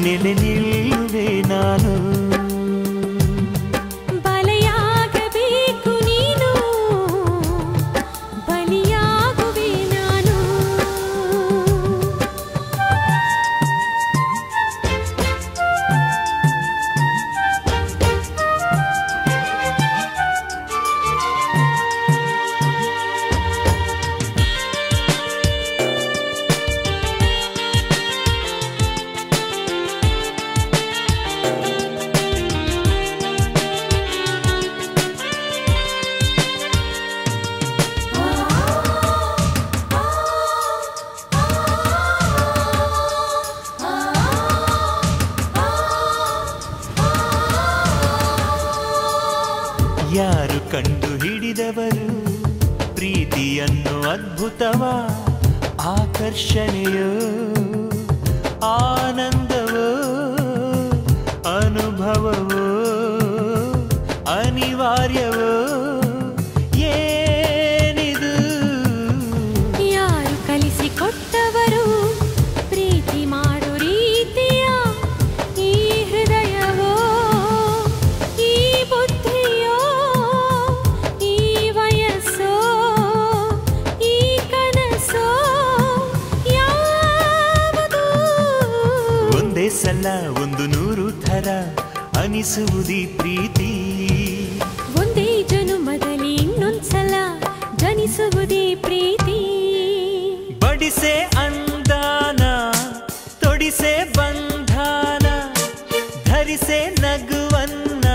ಮೇಲೆ ನಿಲ್ಲುವೆ ನಾನು. ಬಲೆಯಾಗಬೇಕು ನೀನು, ಬಲಿಯಾಗುವೆ ನಾನು. ಯಾರು ಕಂಡು ಹಿಡಿದವರು ಪ್ರೀತಿಯನ್ನು ಅದ್ಭುತವ, ಆಕರ್ಷಣೆಯೋ ಆನಂದವೋ ಅನುಭವವೋ ಅನಿವಾರ್ಯವೋ ಏನಿದು? ಯಾರು ಕಲಿಸಿಕೊಟ್ಟವರು ಪ್ರೀತಿ ಮಾಡೋ ರೀತಿಯ, ಈ ಹೃದಯವೋ ಈ ಬುದ್ಧಿಯೋ ಈ ವಯಸ್ಸೋ ಈ ಕನಸೋ ಯಾವುದು? ಒಂದೇ ಸಲ ಒಂದು ನೂರು ಥರ ಅನಿಸುವುದಿ ಪ್ರೀತಿ, ಒಂದೇ ಜನುಮದಲ್ಲಿ ಇನ್ನೊಂದ್ಸಲ ಜನಿಸುವುದೇ ಪ್ರೀತಿ. ಬಡಿಸೆ ಅಂದಾನ ತೊಡಿಸೆ ಬಂಧಾನ, ಧರಿಸೆ ನಗುವನ್ನ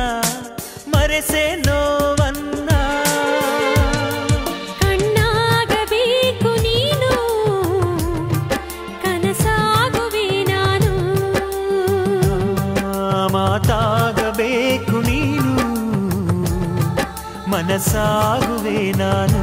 ಮರೆಸೆ ನೋವನ್ನ. ಕಣ್ಣಾಗಬೇಕು ನೀನು, ಕನಸಾಗುವೆ ನಾನು. ಮಾತಾಗಬೇಕು ನೀನು, ಮನಸ್ಸಾಗುವೆ ನಾನು.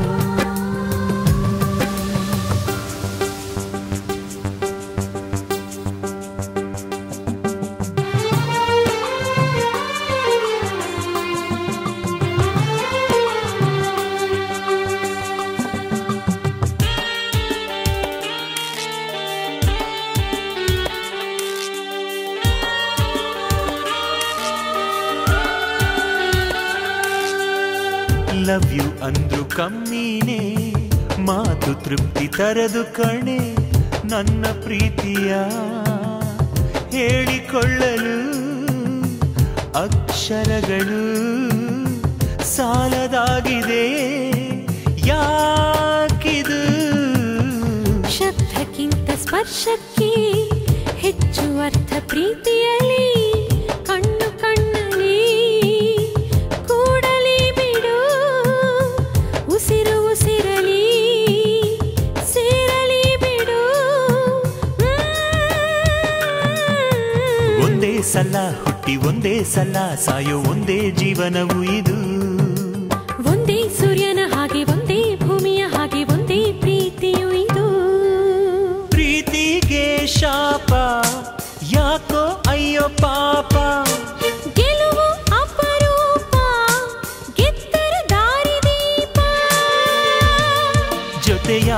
ಲವ್ ಯು ಅಂದ್ರು ಕಮ್ಮಿನೇ, ಮಾತು ತೃಪ್ತಿ ತರದು ಕಣೆ. ನನ್ನ ಪ್ರೀತಿಯ ಹೇಳಿಕೊಳ್ಳಲು ಅಕ್ಷರಗಳು ಸಾಲದಾಗಿದೆ, ಯಾಕಿದು? ಶಬ್ದಕ್ಕಿಂತ ಸ್ಪರ್ಶಕ್ಕೆ ಹೆಚ್ಚು ಅರ್ಥ ಪ್ರೀತಿಯಲ್ಲಿ, ಕಣ್ಣು ಕಣ್ಣಲ್ಲಿ ಕೂಡಲಿ ಬಿಡು. ಉಸಿರು ಉಸಿರಲಿ ಸೇರಲಿ ಬಿಡು. ಒಂದೇ ಸಲ ಹುಟ್ಟಿ ಒಂದೇ ಸಲ ಸಾಯೋ ಒಂದೇ ಜೀವನವು ಇದು. ಒಂದೇ ಸೂರ್ಯನ ಹಾಗೆ ಒಂದೇ ಭೂಮಿಯ ಹಾಗೆ ಒಂದೇ ಪ್ರೀತಿಯು ಇದು. ಪ್ರೀತಿಗೆ ಶಾಪ ಯಾಕೋ ಅಯ್ಯೋ ಪಾಪ, ಗೆಲುವು ಅಪರೂಪ ಗೆದ್ದರ ದಾರಿದೀಪ. ಜೊತೆಯ